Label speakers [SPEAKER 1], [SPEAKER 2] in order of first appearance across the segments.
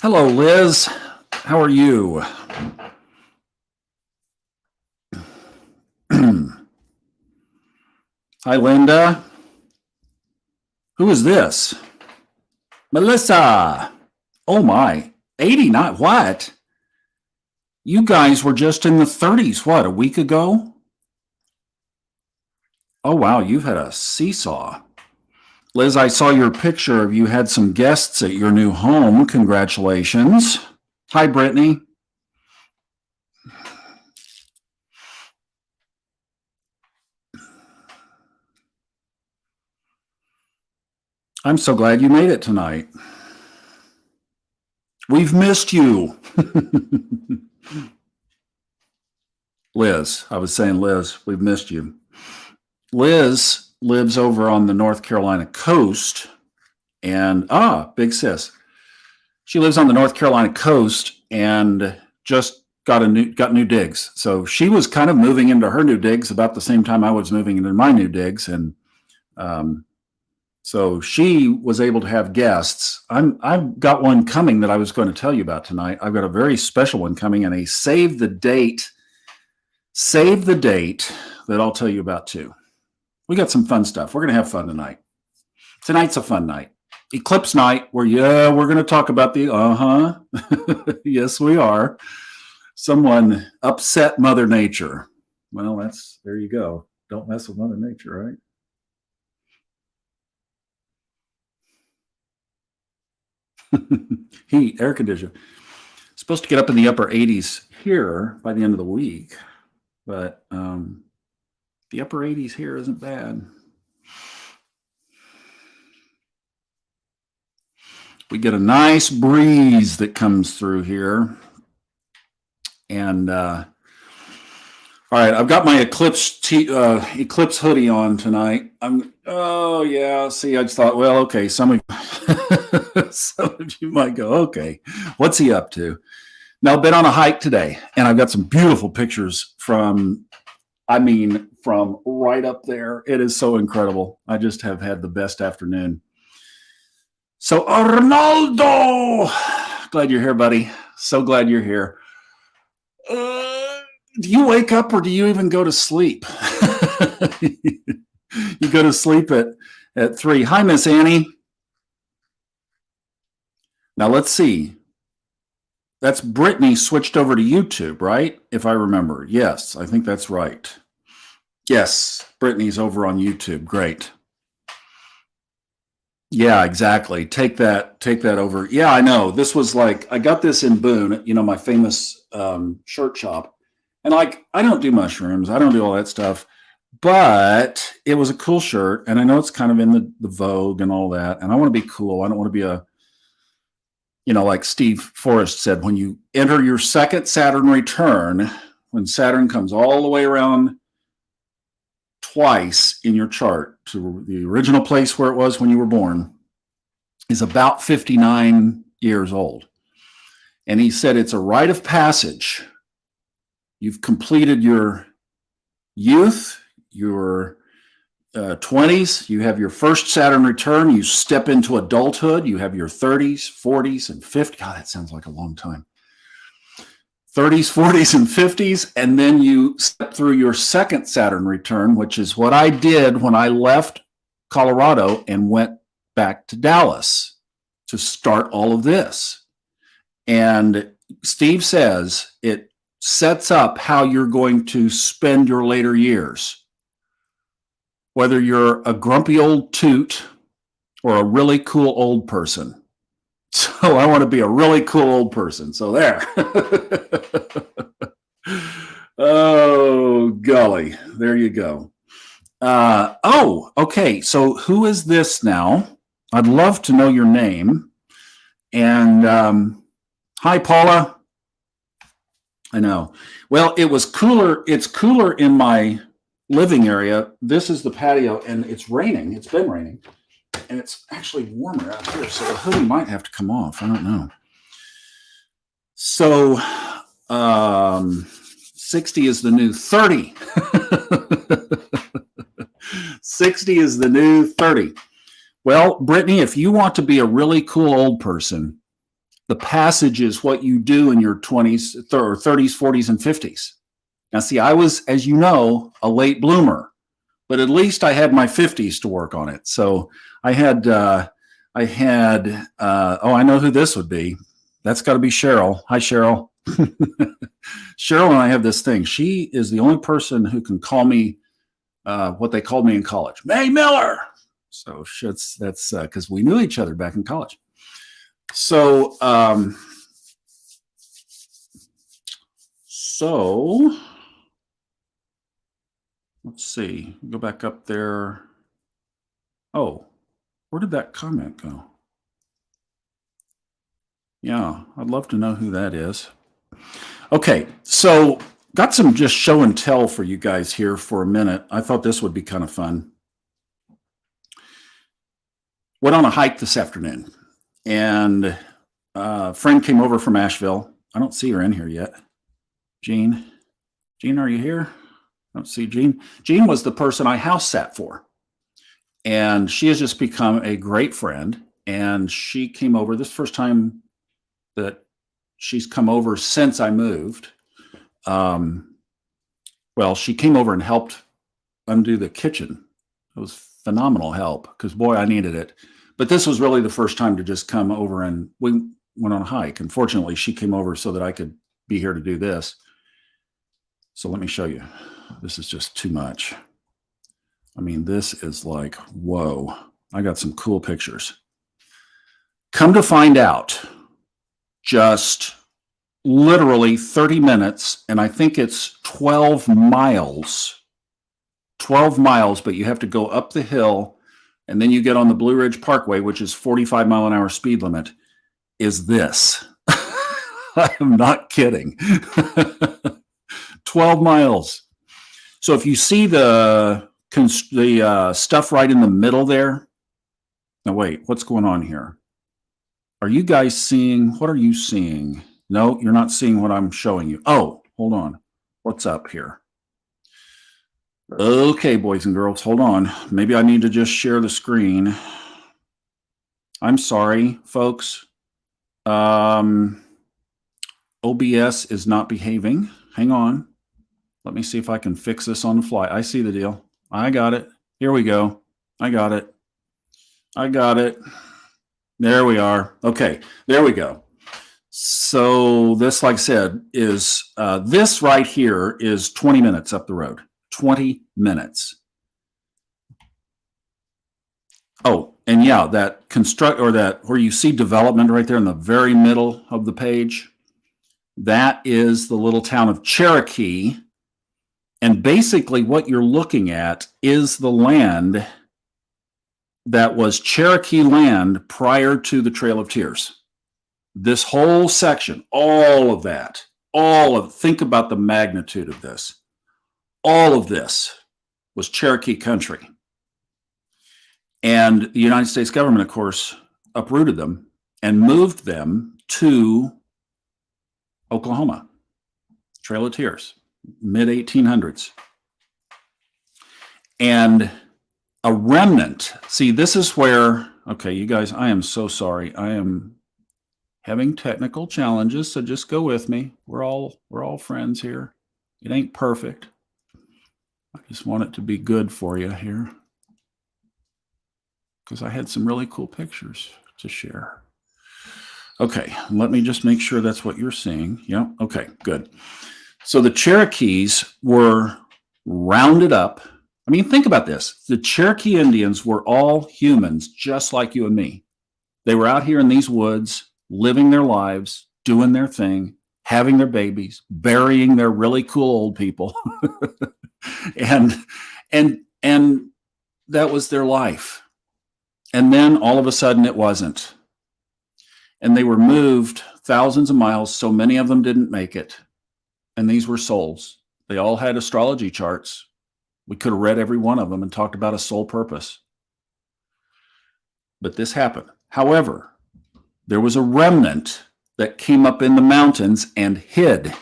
[SPEAKER 1] Hello, Liz. How are you? Hi, Linda. Who is this? Melissa. Oh my, 89. What? You guys were just in the 30s, what, a week ago? Oh wow, you've had a seesaw. Liz, I saw your picture of you had some guests at your new home. Congratulations. Hi, Brittany. I'm so glad you made it tonight. We've missed you. Liz, I was saying, Liz, we've missed you. Liz lives over on the North Carolina coast, and big sis. She lives on the North Carolina coast and just got new digs. So she was kind of moving into her new digs about the same time I was moving into my new digs, and so she was able to have guests. I've got one coming that I was going to tell you about tonight. I've got a very special one coming, and a save the date that I'll tell you about too. We got some fun stuff. We're going to have fun tonight. Tonight's a fun night. Eclipse night, where we're going to talk about the yes, we are. Someone upset Mother Nature. Well, there you go. Don't mess with Mother Nature, right? Heat, air conditioner. Supposed to get up in the upper 80s here by the end of the week, but the upper 80s here isn't bad. We get a nice breeze that comes through here. And all right, I've got my Eclipse hoodie on tonight. See, I just thought, well, okay, some of you might go, okay, what's he up to? Now, I've been on a hike today, and I've got some beautiful pictures from right up there. It is so incredible. I just have had the best afternoon. So, Arnaldo, glad you're here, buddy. So glad you're here. Do you wake up or do you even go to sleep? You go to sleep at 3. Hi, Miss Annie. Now, let's see. That's Brittany switched over to YouTube, right? If I remember. Yes, I think that's right. Yes, Brittany's over on YouTube. Great. Yeah, exactly. Take that over. Yeah, I know. This was like, I got this in Boone, my famous shirt shop. And like, I don't do mushrooms. I don't do all that stuff. But it was a cool shirt. And I know it's kind of in the Vogue and all that. And I want to be cool. I don't want to be like Steve Forrest said, when you enter your second Saturn return, when Saturn comes all the way around twice in your chart to the original place where it was when you were born, is about 59 years old. And he said it's a rite of passage. You've completed your youth, your 20s, you have your first Saturn return, you step into adulthood, you have your 30s, 40s, and 50s. God, that sounds like a long time. 30s, 40s, and 50s, and then you step through your second Saturn return, which is what I did when I left Colorado and went back to Dallas to start all of this. And Steve says it sets up how you're going to spend your later years. Whether you're a grumpy old toot or a really cool old person. So I want to be a really cool old person. So there. Oh, golly. There you go. Okay. So who is this now? I'd love to know your name. And hi, Paula. I know. Well, it was cooler. It's cooler in my living area. This is the patio, and it's raining. It's been raining. And it's actually warmer out here, so the hoodie might have to come off. I don't know. So 60 is the new 30. 60 is the new 30. Well, Brittany, if you want to be a really cool old person, The passage is what you do in your 20s or 30s, 40s, and 50s. Now, see, I was, as you know, a late bloomer, but at least I had my 50s to work on it. So I had, oh, I know who this would be. That's got to be Cheryl. Hi, Cheryl. Cheryl and I have this thing. She is the only person who can call me what they called me in college, May Miller. So that's because we knew each other back in college. So, let's see. Go back up there. Oh, where did that comment go? Yeah, I'd love to know who that is. Okay, so got some just show and tell for you guys here for a minute. I thought this would be kind of fun. Went on a hike this afternoon, and a friend came over from Asheville. I don't see her in here yet. Jean, are you here? I don't see Jean. Jean was the person I house sat for, and she has just become a great friend. And she came over this first time that she's come over since I moved. Well, she came over and helped undo the kitchen. It was phenomenal help because, boy, I needed it. But this was really the first time to just come over, and we went on a hike. Unfortunately, she came over so that I could be here to do this. So let me show you. This is just too much. I mean, this is like, whoa. I got some cool pictures. Come to find out, just literally 30 minutes, and I think it's 12 miles. 12 miles, but you have to go up the hill, and then you get on the Blue Ridge Parkway, which is 45-mile-an-hour speed limit, is this. I am not kidding. 12 miles. So if you see the stuff right in the middle there, now wait, what's going on here? Are you guys seeing, what are you seeing? No, you're not seeing what I'm showing you. Oh, hold on. What's up here? Okay, boys and girls, hold on. Maybe I need to just share the screen. I'm sorry, folks. OBS is not behaving. Hang on. Let me see if I can fix this on the fly. I see the deal. I got it. Here we go. I got it. There we are. Okay, there we go. So this, like I said, is this right here is 20 minutes up the road. 20 minutes. Oh, and yeah, that where you see development right there in the very middle of the page, that is the little town of Cherokee. And basically what you're looking at is the land that was Cherokee land prior to the Trail of Tears. This whole section, all of that, think about the magnitude of this. All of this was Cherokee country. And the United States government, of course, uprooted them and moved them to Oklahoma, Trail of Tears, mid-1800s. And a remnant, see, this is where, okay, you guys, I am so sorry. I am having technical challenges, so just go with me. We're all friends here. It ain't perfect. I just want it to be good for you here, because I had some really cool pictures to share. Okay, let me just make sure that's what you're seeing. Yeah, okay, good. So the Cherokees were rounded up. I mean, think about this. The Cherokee Indians were all humans, just like you and me. They were out here in these woods, living their lives, doing their thing, having their babies, burying their really cool old people. and that was their life. And then all of a sudden it wasn't. And they were moved thousands of miles, so many of them didn't make it. And these were souls. They all had astrology charts. We could have read every one of them and talked about a soul purpose. But this happened. However, there was a remnant that came up in the mountains and hid.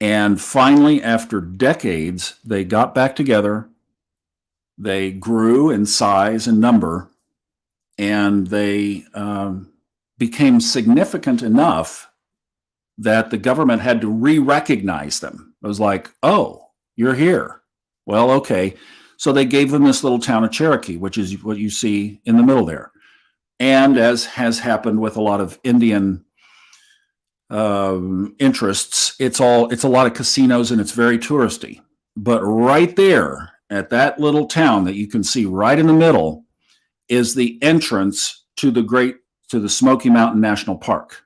[SPEAKER 1] And finally, after decades, they got back together. They grew in size and number, and they became significant enough that the government had to re-recognize them. It was like, oh, you're here. Well, okay. So they gave them this little town of Cherokee, which is what you see in the middle there. And as has happened with a lot of Indian interests, it's a lot of casinos and it's very touristy. But right there at that little town that you can see right in the middle is the entrance to the Smoky Mountain National Park.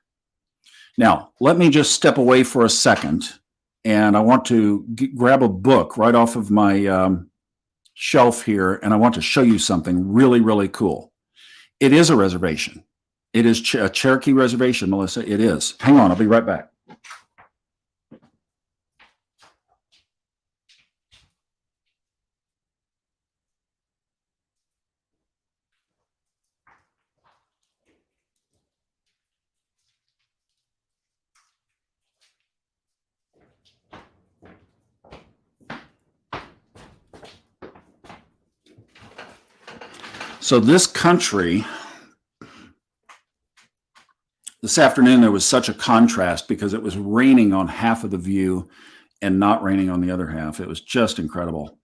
[SPEAKER 1] Now, let me just step away for a second, and I want to grab a book right off of my shelf here, and I want to show you something really, really cool. It is a reservation. It is a Cherokee reservation, Melissa. It is. Hang on, I'll be right back. So this country, this afternoon, there was such a contrast because it was raining on half of the view and not raining on the other half. It was just incredible.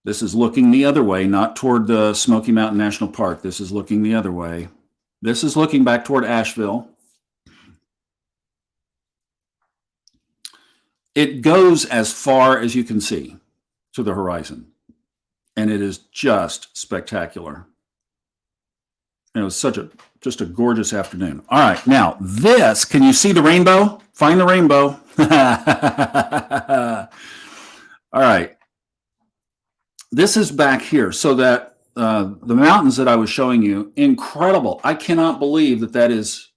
[SPEAKER 1] This is looking the other way, not toward the Smoky Mountain National Park. This is looking the other way. This is looking back toward Asheville. It goes as far as you can see to the horizon, and it is just spectacular. It was just a gorgeous afternoon. All right, now this, can you see the rainbow? Find the rainbow. All right. This is back here, so that the mountains that I was showing you, incredible. I cannot believe that is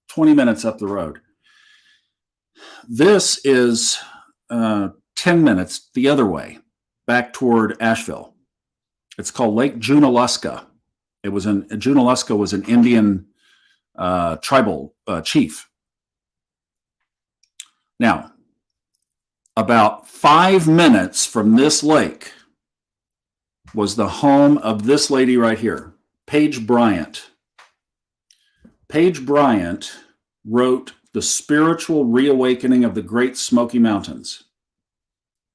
[SPEAKER 1] 20 minutes up the road. This is 10 minutes the other way, back toward Asheville. It's called Lake Junaluska. Junaluska was an Indian tribal chief. Now, about 5 minutes from this lake was the home of this lady right here, Paige Bryant. Paige Bryant wrote The Spiritual Reawakening of the Great Smoky Mountains.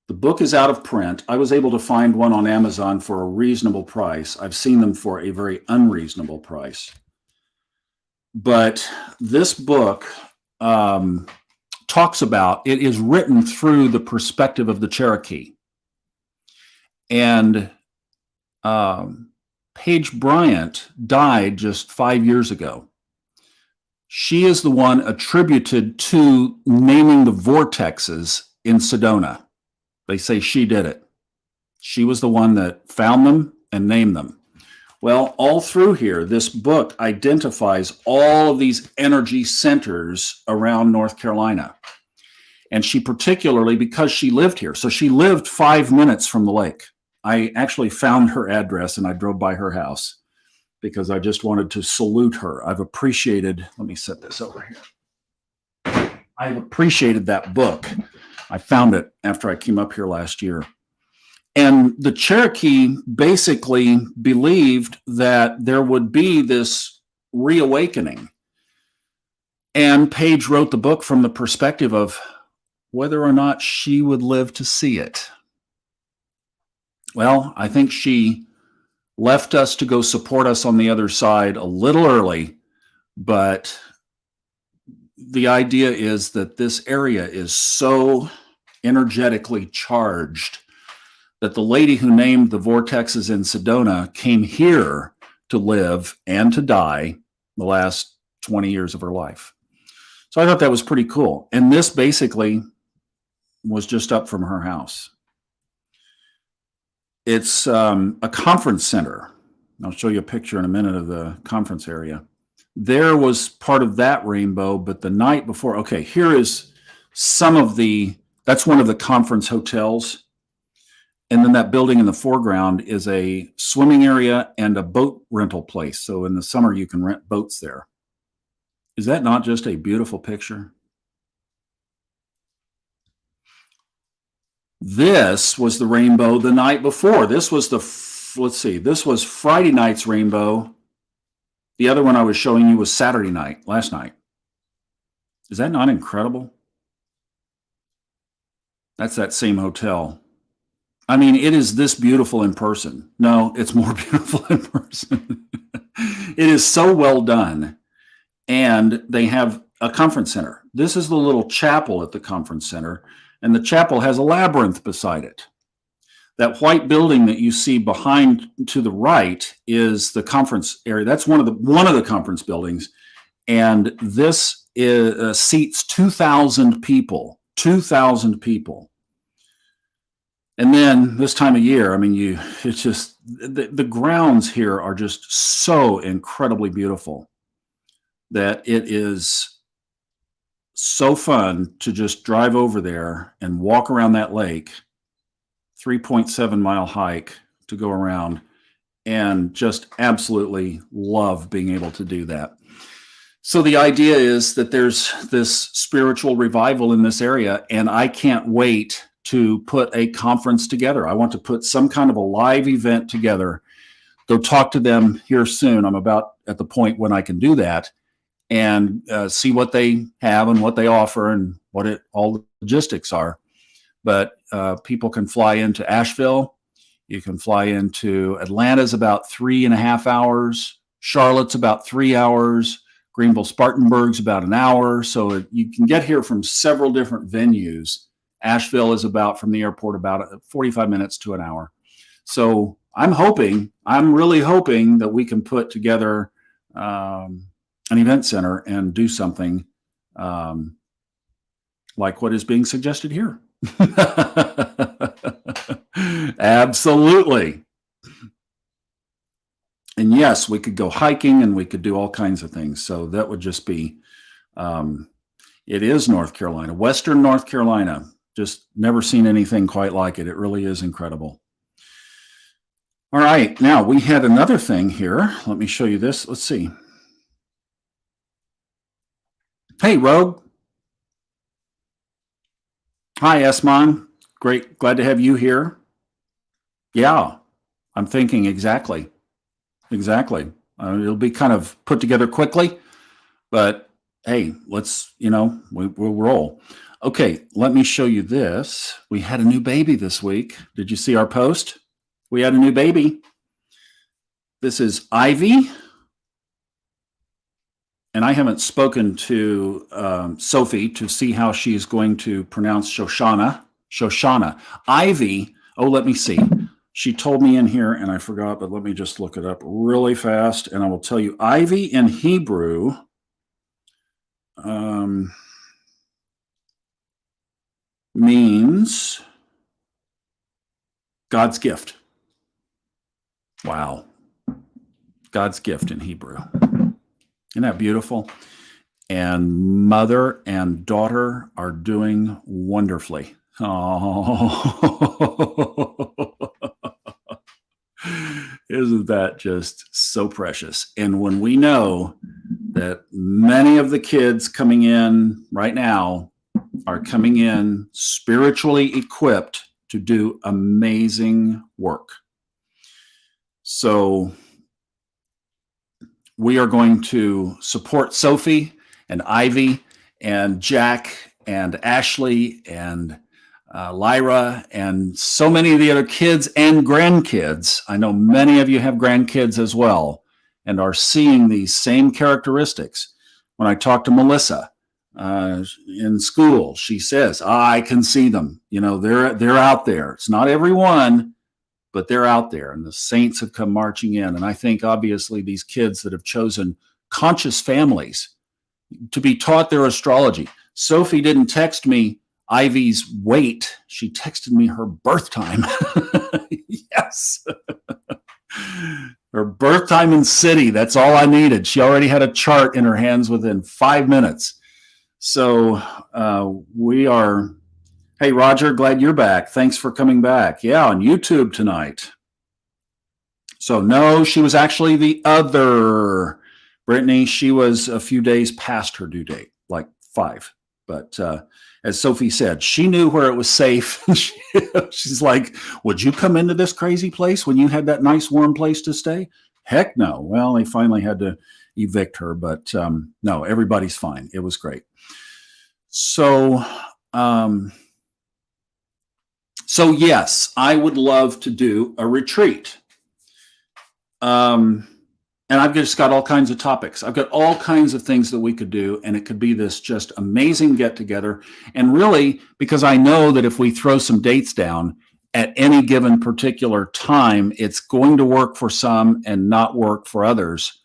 [SPEAKER 1] The book is out of print. I was able to find one on Amazon for a reasonable price. I've seen them for a very unreasonable price. But this book talks about, it is written through the perspective of the Cherokee. And Paige Bryant died just 5 years ago. She is the one attributed to naming the vortexes in Sedona. They say she did it. She was the one that found them and named them. Well, all through here, this book identifies all of these energy centers around North Carolina. And she particularly, because she lived here, so she lived 5 minutes from the lake. I actually found her address and I drove by her house because I just wanted to salute her. I've appreciated, let me set this over here. I've appreciated that book. I found it after I came up here last year. And the Cherokee basically believed that there would be this reawakening. And Paige wrote the book from the perspective of whether or not she would live to see it. Well, I think she left us to go support us on the other side a little early, but the idea is that this area is so energetically charged that the lady who named the vortexes in Sedona came here to live and to die the last 20 years of her life. So I thought that was pretty cool. And this basically was just up from her house. It's a conference center. I'll show you a picture in a minute of the conference area. There was part of that rainbow, but the night before, okay, here is that's one of the conference hotels. And then that building in the foreground is a swimming area and a boat rental place. So in the summer, you can rent boats there. Is that not just a beautiful picture? This was the rainbow the night before. This was let's see, this was Friday night's rainbow. The other one I was showing you was Saturday night, last night. Is that not incredible? That's that same hotel. I mean, it is this beautiful in person. No, it's more beautiful in person. It is so well done. And they have a conference center. This is the little chapel at the conference center, and the chapel has a labyrinth beside it. That white building that you see behind to the right is the conference area. That's one of the conference buildings, and this seats 2,000 people. 2,000 people. And then this time of year, I mean, it's just the grounds here are just so incredibly beautiful that it is so fun to just drive over there and walk around that lake, 3.7-mile hike to go around, and just absolutely love being able to do that. So the idea is that there's this spiritual revival in this area, and I can't wait to put a conference together. I want to put some kind of a live event together. Go talk to them here soon. I'm about at the point when I can do that, and see what they have and what they offer and what all the logistics are. But people can fly into Asheville. You can fly into Atlanta's about 3.5 hours. Charlotte's about 3 hours. Greenville Spartanburg's about an hour. So you can get here from several different venues. Asheville is about, from the airport, about 45 minutes to an hour. So I'm really hoping that we can put together an event center and do something like what is being suggested here. Absolutely. And yes, we could go hiking and we could do all kinds of things. So that would just be, it is North Carolina, Western North Carolina. Just never seen anything quite like it. It really is incredible. All right, now we had another thing here. Let me show you this. Let's see. Hey, Rogue. Hi, Esmon. Great. Glad to have you here. Yeah, I'm thinking exactly. It'll be kind of put together quickly, but hey, let's, we'll roll. Okay, let me show you this. We had a new baby this week. Did you see our post? We had a new baby. This is Ivy. And I haven't spoken to Sophie to see how she's going to pronounce Shoshana. Ivy, let me see. She told me in here, and I forgot, but let me just look it up really fast, and I will tell you. Ivy in Hebrew means God's gift. Wow. God's gift in Hebrew. Isn't that beautiful? And mother and daughter are doing wonderfully. Oh, isn't that just so precious? And when we know that many of the kids coming in right now are coming in spiritually equipped to do amazing work. So we are going to support Sophie and Ivy and Jack and Ashley and Lyra and so many of the other kids and grandkids. I know many of you have grandkids as well and are seeing these same characteristics. When I talk to Melissa in school, she says, I can see them. They're out there. It's not everyone, but they're out there, and the saints have come marching in. And I think obviously these kids that have chosen conscious families to be taught their astrology. Sophie didn't text me Ivy's weight. She texted me her birth time. Yes. Her birth time and city. That's all I needed. She already had a chart in her hands within 5 minutes. So we are, hey, Roger, glad you're back. Thanks for coming back. Yeah, on YouTube tonight. So no, she was actually the other Brittany. She was a few days past her due date, like 5. But as Sophie said, she knew where it was safe. She's like, would you come into this crazy place when you had that nice warm place to stay? Heck no. Well, they finally had to evict her, but no, everybody's fine. It was great. So, so yes, I would love to do a retreat. And I've just got all kinds of topics. I've got all kinds of things that we could do, and it could be this just amazing get together. And really, because I know that if we throw some dates down at any given particular time, it's going to work for some and not work for others.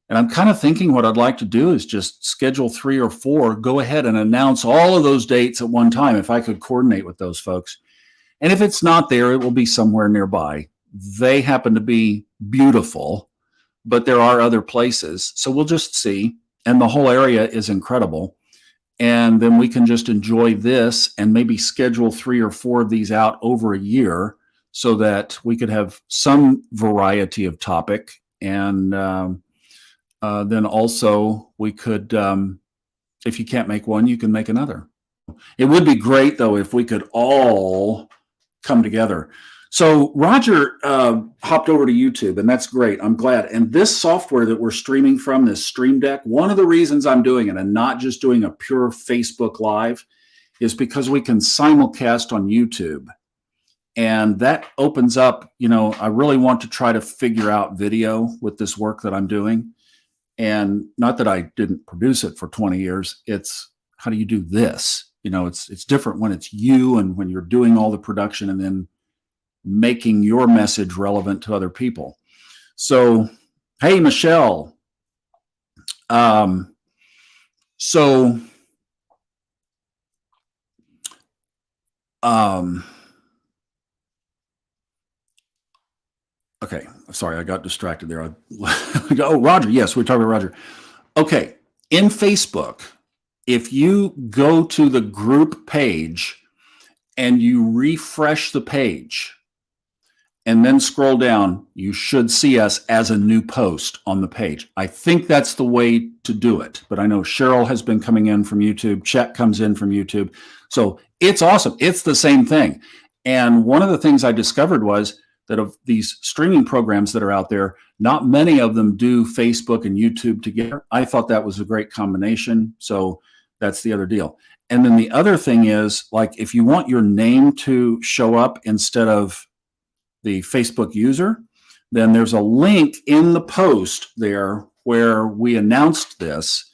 [SPEAKER 1] And I'm kind of thinking what I'd like to do is just schedule 3 or 4, go ahead and announce all of those dates at one time if I could coordinate with those folks. And if it's not there, it will be somewhere nearby. They happen to be beautiful, but there are other places. So we'll just see. And the whole area is incredible. And then we can just enjoy this and maybe schedule 3 or 4 of these out over a year so that we could have some variety of topic. And then also we could, if you can't make one, you can make another. It would be great, though, if we could all come together. So Roger hopped over to YouTube, and that's great. I'm glad. And this software that we're streaming from, this Stream Deck, one of the reasons I'm doing it and not just doing a pure Facebook Live is because we can simulcast on YouTube. And that opens up, I really want to try to figure out video with this work that I'm doing. And not that I didn't produce it for 20 years. It's how do you do this? It's different when it's you and when you're doing all the production and then making your message relevant to other people. So, hey, Michelle. Okay, sorry, I got distracted there. Oh, Roger. Yes, we're talking about Roger. Okay, in Facebook, if you go to the group page and you refresh the page and then scroll down, you should see us as a new post on the page. I think that's the way to do it. But I know Cheryl has been coming in from YouTube. Chet comes in from YouTube. So it's awesome. It's the same thing. And one of the things I discovered was that of these streaming programs that are out there, not many of them do Facebook and YouTube together. I thought that was a great combination. So that's the other deal. And then the other thing is, like, if you want your name to show up instead of the Facebook user, then there's a link in the post there where we announced this.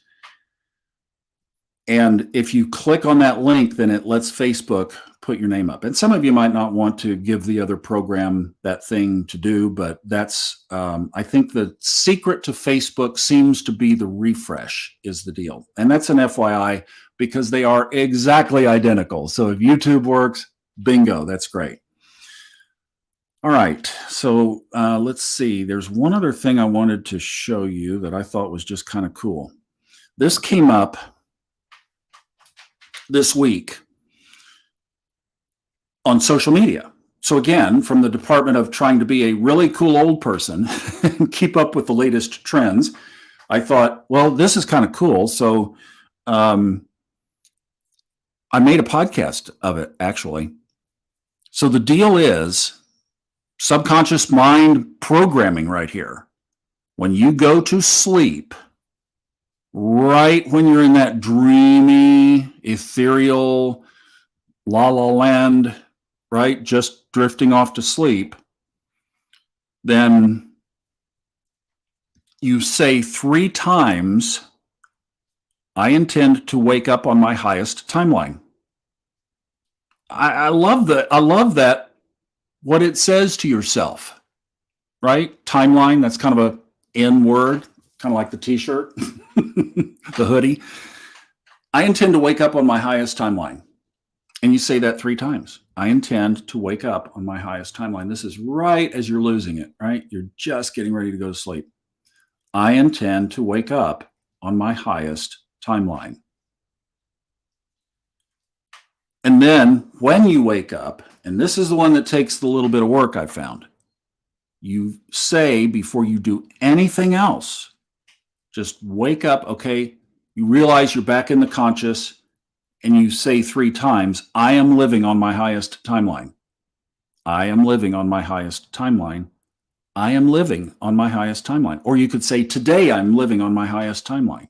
[SPEAKER 1] And if you click on that link, then it lets Facebook put your name up. And some of you might not want to give the other program that thing to do, but that's, I think the secret to Facebook seems to be the refresh is the deal. And that's an FYI because they are exactly identical. So if YouTube works, bingo, that's great. All right, so let's see. There's one other thing I wanted to show you that I thought was just kind of cool. This came up this week on social media. So again, from the department of trying to be a really cool old person and keep up with the latest trends, I thought, well, this is kind of cool. So I made a podcast of it, actually. So the deal is subconscious mind programming right here. When you go to sleep, right when you're in that dreamy, ethereal, la la land, right, just drifting off to sleep, then you say 3 times, I intend to wake up on my highest timeline. I love that. I love that, what it says to yourself, right? Timeline, that's kind of a N word, kind of like the t-shirt, the hoodie. I intend to wake up on my highest timeline. And you say that 3 times. I intend to wake up on my highest timeline. This is right as you're losing it, right? You're just getting ready to go to sleep. I intend to wake up on my highest timeline. And then when you wake up, and this is the one that takes the little bit of work I found, you say before you do anything else, just wake up, okay? You realize you're back in the conscious. and you say 3 times, I am living on my highest timeline. I am living on my highest timeline. I am living on my highest timeline. Or you could say, today I'm living on my highest timeline.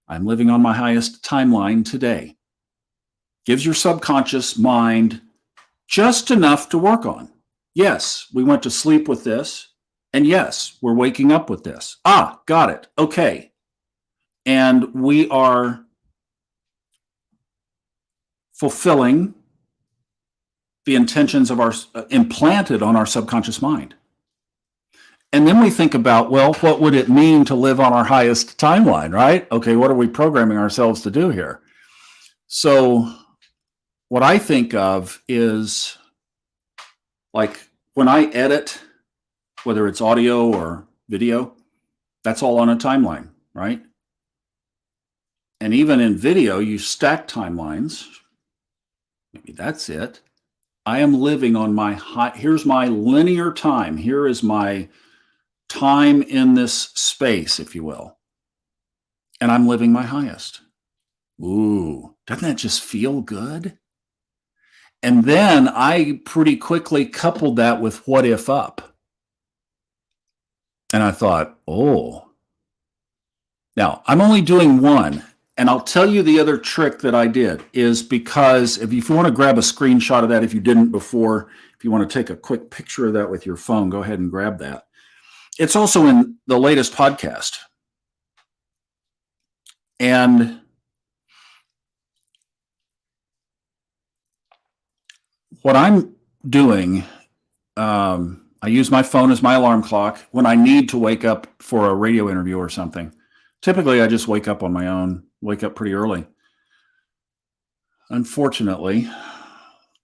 [SPEAKER 1] I'm living on my highest timeline today. Gives your subconscious mind just enough to work on. Yes, we went to sleep with this. And yes, we're waking up with this. Ah, got it. Okay. And we are fulfilling the intentions of our implanted on our subconscious mind. And then we think about, well, what would it mean to live on our highest timeline, right? Okay, what are we programming ourselves to do here? So what I think of is like when I edit, whether it's audio or video, that's all on a timeline, right? And even in video, you stack timelines. Maybe that's it. I am living on my here's my linear time. Here is my time in this space, if you will. And I'm living my highest. Ooh, doesn't that just feel good? And then I pretty quickly coupled that with what if up. And I thought, oh, now I'm only doing one. And I'll tell you the other trick that I did is because if you want to grab a screenshot of that, if you didn't before, if you want to take a quick picture of that with your phone, go ahead and grab that. It's also in the latest podcast. And what I'm doing, I use my phone as my alarm clock when I need to wake up for a radio interview or something. Typically, I just wake up on my own, wake up pretty early. Unfortunately,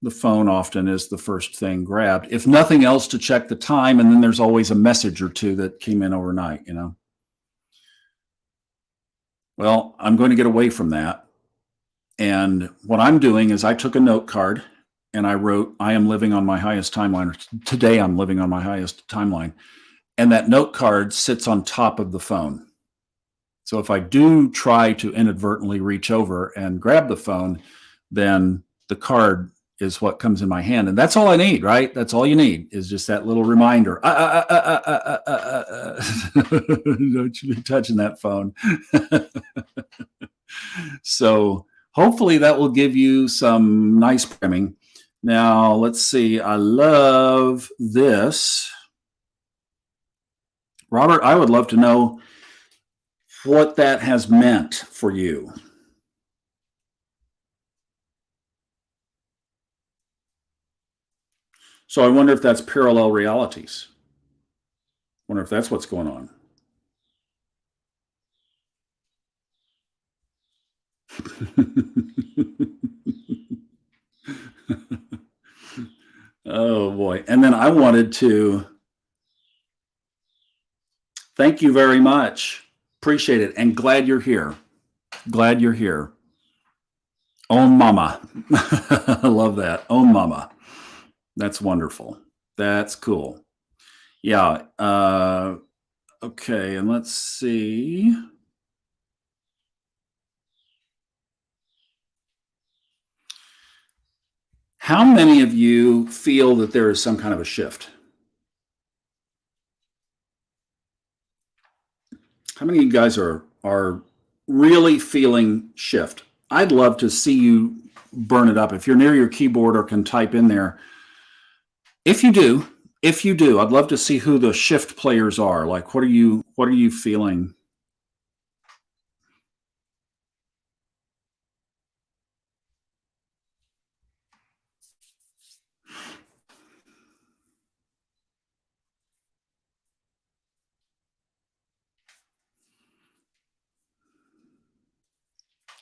[SPEAKER 1] the phone often is the first thing grabbed, if nothing else, to check the time. And then there's always a message or two that came in overnight, you know. Well, I'm going to get away from that. And what I'm doing is I took a note card and I wrote, I am living on my highest timeline. Or today I'm living on my highest timeline. And that note card sits on top of the phone. So if I do try to inadvertently reach over and grab the phone, then the card is what comes in my hand. And that's all I need, right? That's all you need is just that little reminder. Don't you be touching that phone. So hopefully that will give you some nice programming. Now, let's see. I love this. Robert, I would love to know what that has meant for you. So I wonder if that's parallel realities. I wonder if that's what's going on. Oh boy. And then I wanted to thank you very much. Appreciate it. And glad you're here. Glad you're here. Om Mama. I love that. Om Mama. That's wonderful. That's cool. Yeah. Okay. And let's see. How many of you feel that there is some kind of a shift? How many of you guys are really feeling shift? I'd love to see you burn it up. If you're near your keyboard or can type in there, if you do, I'd love to see who the shift players are. Like, what are you feeling?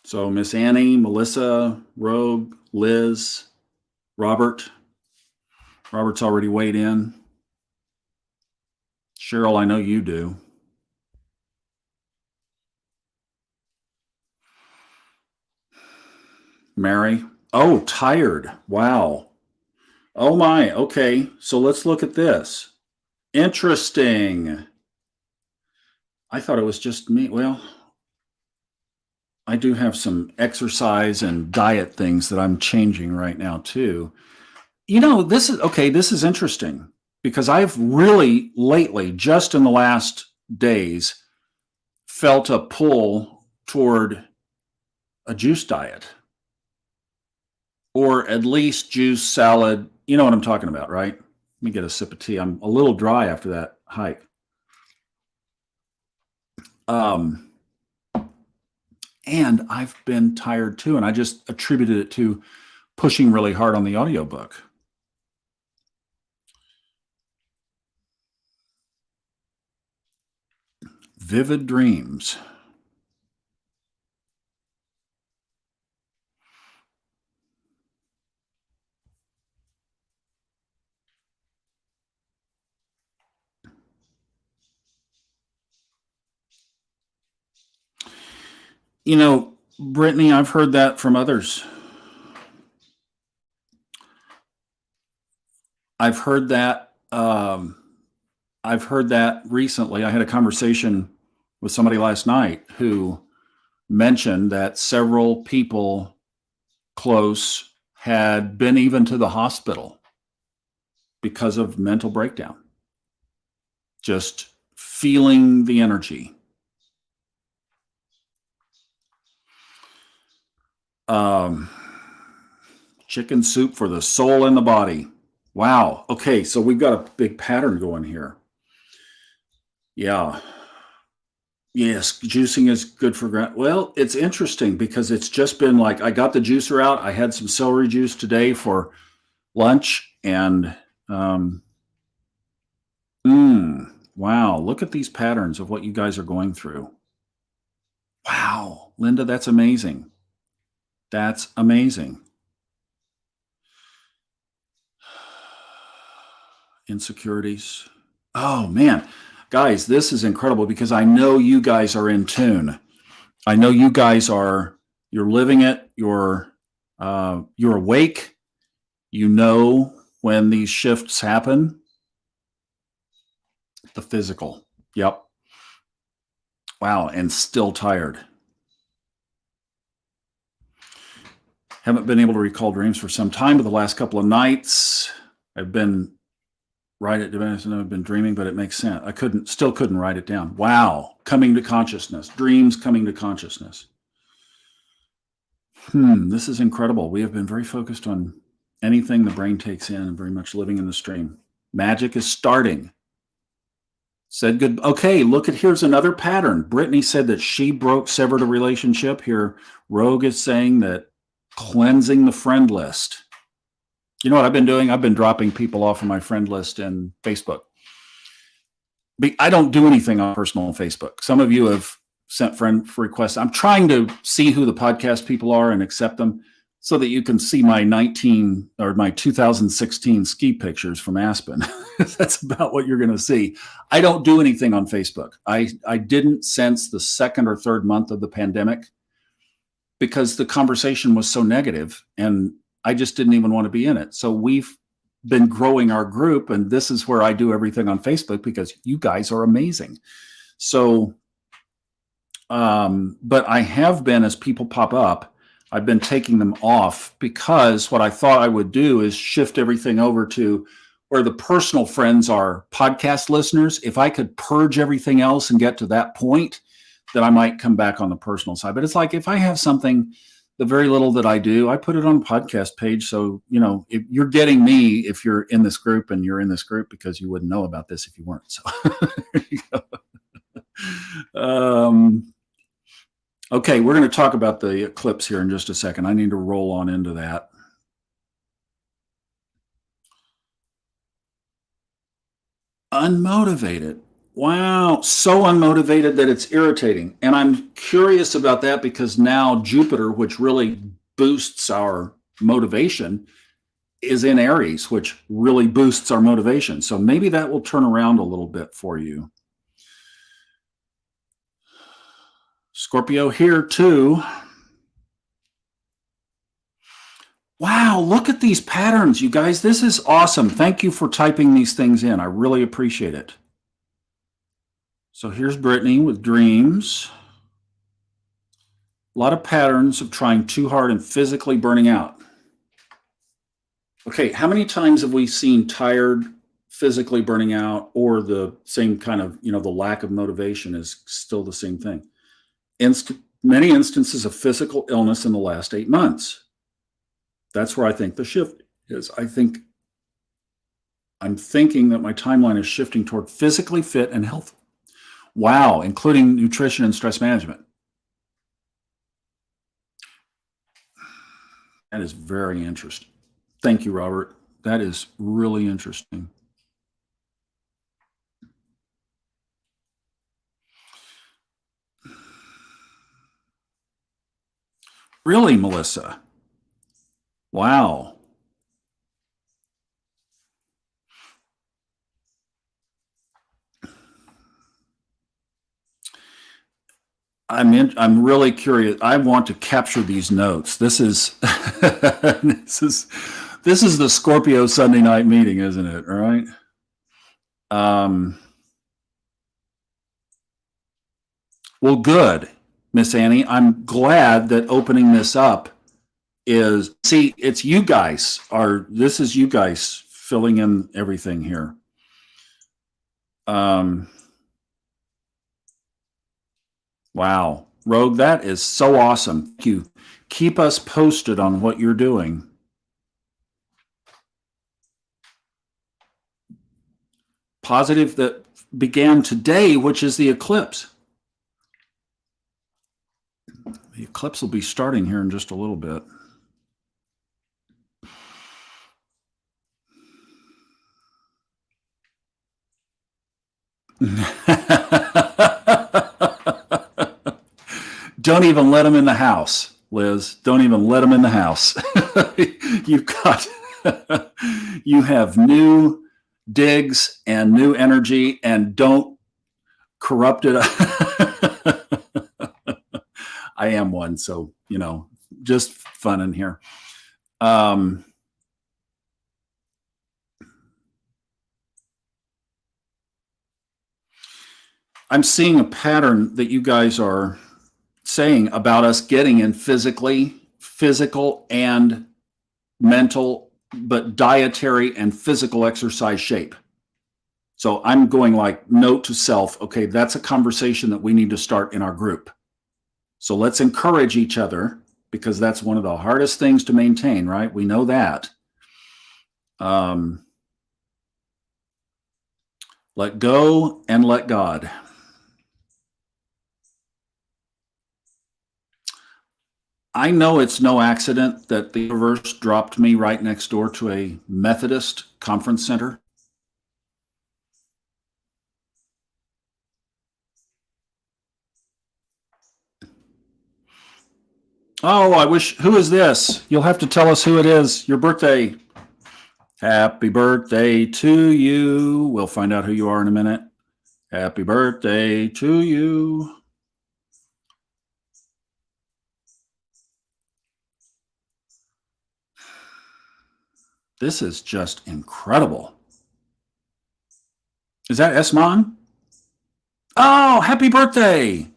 [SPEAKER 1] So Miss Annie, Melissa, Rogue, Liz, Robert. Robert's already weighed in. Cheryl, I know you do. Mary. Oh, tired. Wow. Oh my. Okay. So let's look at this. Interesting. I thought it was just me. Well, I do have some exercise and diet things that I'm changing right now too. This is interesting because I've really lately, just in the last days, felt a pull toward a juice diet or at least juice, salad. You know what I'm talking about, right? Let me get a sip of tea. I'm a little dry after that hike. And I've been tired too. And I just attributed it to pushing really hard on the audiobook. Vivid dreams. Brittany, I've heard that from others. I've heard that. I've heard that recently. I had a conversation with somebody last night who mentioned that several people close had been even to the hospital because of mental breakdown. Just feeling the energy. Chicken soup for the soul and the body. Wow. Okay, so we've got a big pattern going here. Yeah. Yes, juicing is good for well, it's interesting because it's just been like I got the juicer out. I had some celery juice today for lunch, and wow, look at these patterns of what you guys are going through. Wow, Linda, that's amazing. That's amazing. Insecurities. Oh man, guys, this is incredible because I know you guys are in tune. I know you guys you're living it. You're awake. You know when these shifts happen. The physical. Yep. Wow, and still tired. Haven't been able to recall dreams for some time, but the last couple of nights I've been I've been dreaming, but it makes sense. Still couldn't write it down. Wow. Coming to consciousness. Dreams coming to consciousness. This is incredible. We have been very focused on anything the brain takes in and very much living in the stream. Magic is starting. Said good. Okay, here's another pattern. Brittany said that she severed a relationship. Here, Rogue is saying that cleansing the friend list. You know what I've been doing? I've been dropping people off of my friend list in Facebook. I don't do anything on personal Facebook. Some of you have sent friend requests. I'm trying to see who the podcast people are and accept them so that you can see my 2016 ski pictures from Aspen. That's about what you're going to see. I don't do anything on Facebook. I didn't since the second or third month of the pandemic because the conversation was so negative and I just didn't even want to be in it. So we've been growing our group, and this is where I do everything on Facebook because you guys are amazing. So, but I have been, as people pop up, I've been taking them off because what I thought I would do is shift everything over to where the personal friends are podcast listeners. If I could purge everything else and get to that point, then I might come back on the personal side. But it's like if I have something, the very little that I do, I put it on the podcast page. So, if you're getting me, if you're in this group and you're in this group because you wouldn't know about this if you weren't. So there you go. Okay, we're going to talk about the eclipse here in just a second. I need to roll on into that. Unmotivated. Wow, so unmotivated that it's irritating. And I'm curious about that because now Jupiter, which really boosts our motivation, is in Aries, which really boosts our motivation. So maybe that will turn around a little bit for you. Scorpio here too. Wow, look at these patterns, you guys. This is awesome. Thank you for typing these things in. I really appreciate it. So here's Brittany with dreams. A lot of patterns of trying too hard and physically burning out. Okay, how many times have we seen tired, physically burning out, or the same kind of, the lack of motivation is still the same thing? Many instances of physical illness in the last 8 months. That's where I think the shift is. I'm thinking that my timeline is shifting toward physically fit and healthy. Wow, including nutrition and stress management. That is very interesting. Thank you, Robert. That is really interesting. Really, Melissa? Wow. I'm really curious. I want to capture these notes. This is this is the Scorpio Sunday night meeting, isn't it? All right. Well, good, Miss Annie. I'm glad that opening this up it's you guys this is you guys filling in everything here. Wow. Rogue, that is so awesome. Thank you. Keep us posted on what you're doing. Positive that began today, which is the eclipse. The eclipse will be starting here in just a little bit. Don't even let them in the house, Liz. Don't even let them in the house. You have new digs and new energy, and don't corrupt it. I am one, so just fun in here. I'm seeing a pattern that you guys are saying about us getting in physical and mental, but dietary and physical exercise shape. So I'm going like note to self, okay, that's a conversation that we need to start in our group. So let's encourage each other, because that's one of the hardest things to maintain, right? We know that. Let go and let God. I know it's no accident that the universe dropped me right next door to a Methodist conference center. Oh, I wish. Who is this? You'll have to tell us who it is. Your birthday. Happy birthday to you. We'll find out who you are in a minute. Happy birthday to you. This is just incredible. Is that Esmon? Oh, happy birthday.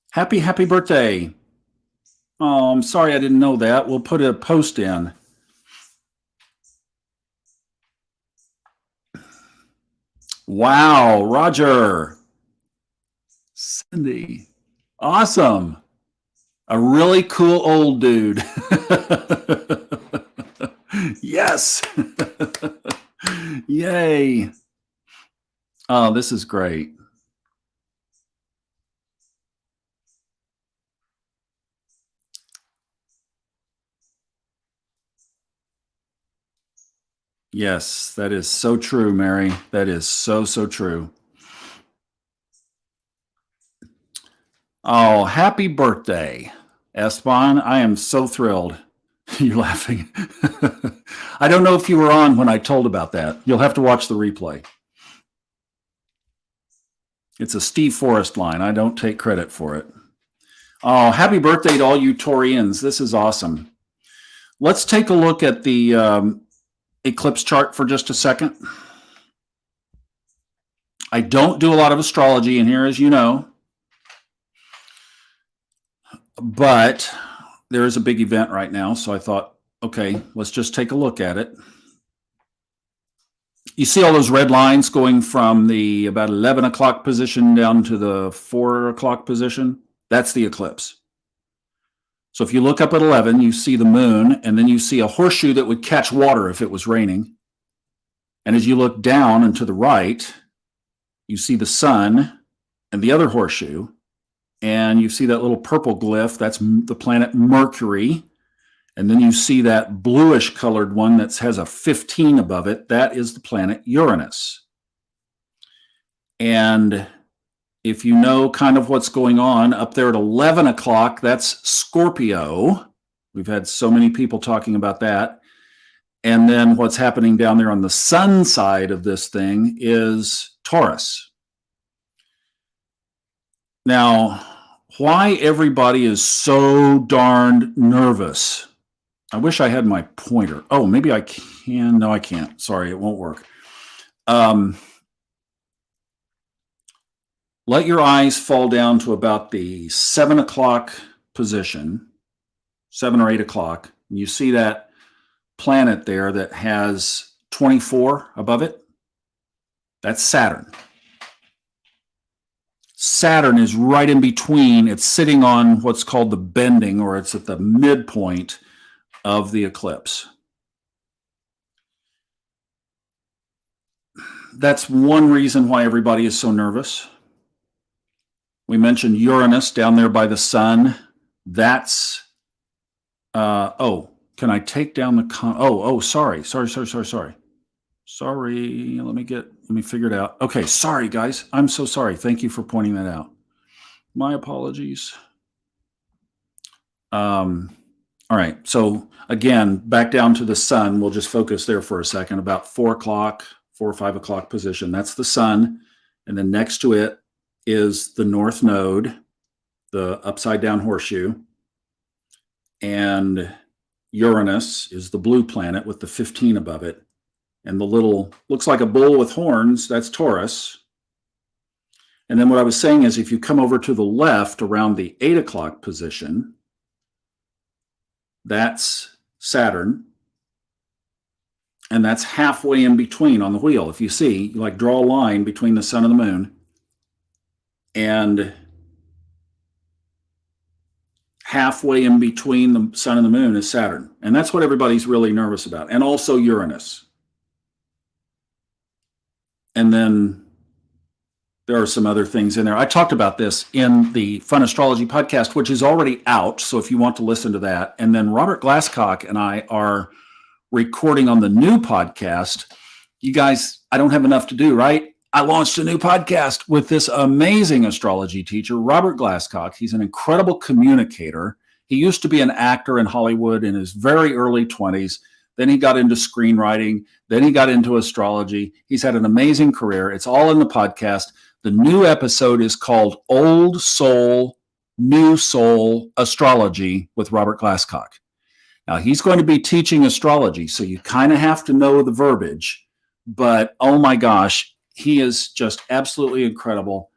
[SPEAKER 1] Happy birthday. Oh, I'm sorry I didn't know that. We'll put a post in. Wow, Roger. Cindy. Awesome. A really cool old dude. Yes. Yay. Oh, this is great. Yes, that is so true, Mary. That is so true. Oh, happy birthday, Esteban. I am so thrilled. You're laughing. I don't know if you were on when I told about that. You'll have to watch the replay. It's a Steve Forrest line. I don't take credit for it. Oh, happy birthday to all you Taurians. This is awesome. Let's take a look at the eclipse chart for just a second. I don't do a lot of astrology in here, as you know. But there is a big event right now, so I thought, okay, let's just take a look at it. You see all those red lines going from the about 11 o'clock position down to the 4 o'clock position? That's the eclipse. So if you look up at 11, you see the moon, and then you see a horseshoe that would catch water if it was raining. And as you look down and to the right, you see the sun and the other horseshoe, and you see that little purple glyph. That's the planet Mercury. And then you see that bluish colored one that has a 15 above it. That is the planet Uranus. And if you know kind of what's going on up there at 11 o'clock, that's Scorpio. We've had so many people talking about that. And then what's happening down there on the sun side of this thing is Taurus. Now, why everybody is so darned nervous? I wish I had my pointer. Oh, maybe I can. No, I can't. Sorry, it won't work. Let your eyes fall down to about the 7 o'clock position, 7 or 8 o'clock. And you see that planet there that has 24 above it? That's Saturn. Saturn is right in between. It's sitting on what's called the bending, or it's at the midpoint of the eclipse. That's one reason why everybody is so nervous. We mentioned Uranus down there by the sun. That's, can I take down the sorry. Sorry, let me figure it out. Okay, sorry guys, I'm so sorry. Thank you for pointing that out. My apologies. All right, so again, back down to the sun. We'll just focus there for a second. About 4 or 5 o'clock position. That's the sun. And then next to it is the north node, the upside down horseshoe. And Uranus is the blue planet with the 15 above it. And the little, looks like a bull with horns, that's Taurus. And then what I was saying is if you come over to the left around the 8 o'clock position, that's Saturn. And that's halfway in between on the wheel. If you see, you like draw a line between the sun and the moon. And halfway in between the sun and the moon is Saturn. And that's what everybody's really nervous about. And also Uranus. And then there are some other things in there. I talked about this in the Fun Astrology podcast, which is already out. So if you want to listen to that. And then Robert Glasscock and I are recording on the new podcast. You guys, I don't have enough to do, right? I launched a new podcast with this amazing astrology teacher, Robert Glasscock. He's an incredible communicator. He used to be an actor in Hollywood in his very early 20s. Then he got into screenwriting. Then he got into astrology. He's had an amazing career. It's all in the podcast. The new episode is called Old Soul, New Soul Astrology with Robert Glasscock. Now, he's going to be teaching astrology, so you kind of have to know the verbiage. But, oh my gosh, he is just absolutely incredible.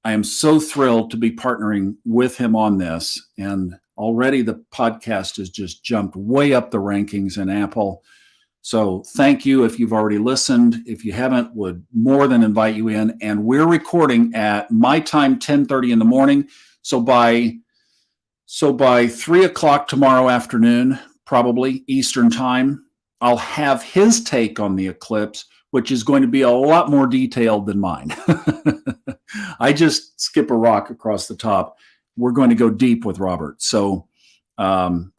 [SPEAKER 1] I am so thrilled to be partnering with him on this. And already the podcast has just jumped way up the rankings in Apple. So thank you if you've already listened. If you haven't, would more than invite you in. And we're recording at my time, 10:30 in the morning. So by 3 o'clock tomorrow afternoon, probably Eastern time, I'll have his take on the eclipse, which is going to be a lot more detailed than mine. I just skip a rock across the top. We're going to go deep with Robert. So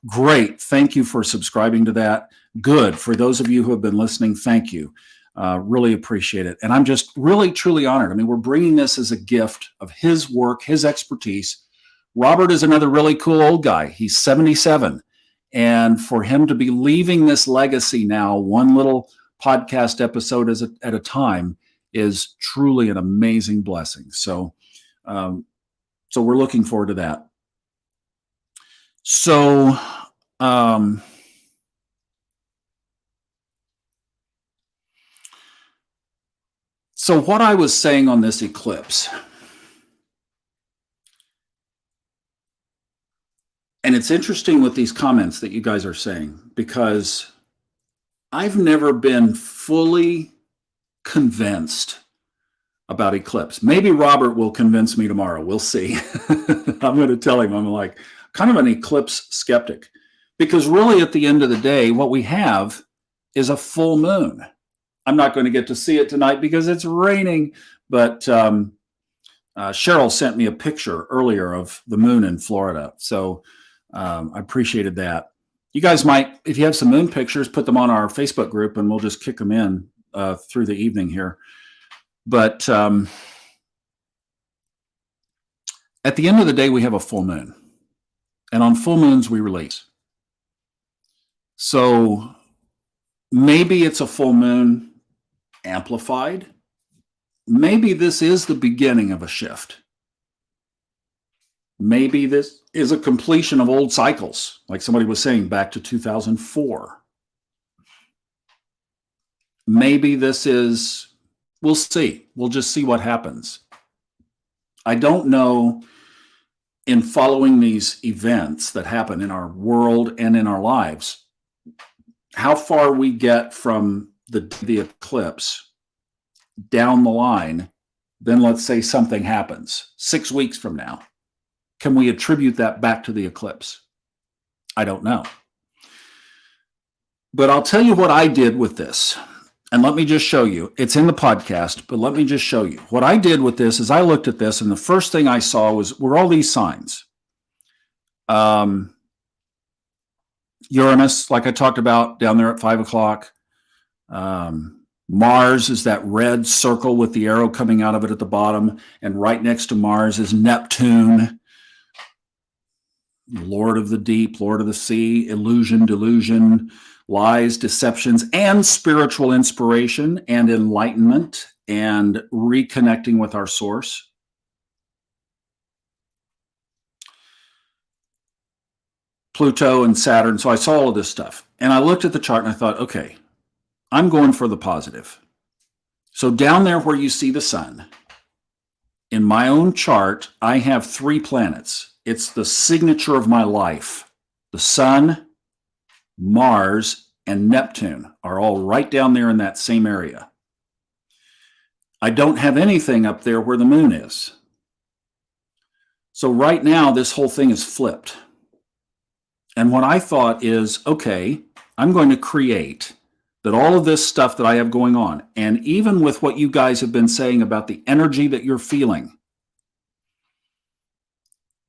[SPEAKER 1] great. Thank you for subscribing to that. Good. For those of you who have been listening, thank you. Really appreciate it. And I'm just really, truly honored. I mean, we're bringing this as a gift of his work, his expertise. Robert is another really cool old guy. He's 77. And for him to be leaving this legacy now, one little podcast episode at a time, is truly an amazing blessing. So we're looking forward to that. So what I was saying on this eclipse, it's interesting with these comments that you guys are saying, because I've never been fully convinced about eclipse. Maybe Robert will convince me tomorrow. We'll see. I'm going to tell him I'm like kind of an eclipse skeptic, because really at the end of the day, what we have is a full moon. I'm not going to get to see it tonight because it's raining, but Cheryl sent me a picture earlier of the moon in Florida. So I appreciated that. You guys might, if you have some moon pictures, put them on our Facebook group and we'll just kick them in through the evening here. But at the end of the day, we have a full moon. And on full moons, we release. So maybe it's a full moon amplified. Maybe this is the beginning of a shift. Maybe this is a completion of old cycles, like somebody was saying, back to 2004. Maybe this is, we'll see. We'll just see what happens. I don't know, in following these events that happen in our world and in our lives, how far we get from the eclipse down the line. Then let's say something happens 6 weeks from now. Can we attribute that back to the eclipse? I don't know. But I'll tell you what I did with this. And let me just show you. It's in the podcast, but let me just show you. What I did with this is I looked at this, and the first thing I saw were all these signs. Uranus, like I talked about, down there at 5 o'clock. Mars is that red circle with the arrow coming out of it at the bottom. And right next to Mars is Neptune. Lord of the deep, Lord of the sea, illusion, delusion, lies, deceptions, and spiritual inspiration and enlightenment and reconnecting with our source. Pluto and Saturn. So I saw all of this stuff. And I looked at the chart and I thought, okay, I'm going for the positive. So down there where you see the sun, in my own chart, I have 3 planets. It's the signature of my life. The sun, Mars, and Neptune are all right down there in that same area. I don't have anything up there where the moon is. So right now, this whole thing is flipped. And what I thought is, okay, I'm going to create that all of this stuff that I have going on, and even with what you guys have been saying about the energy that you're feeling,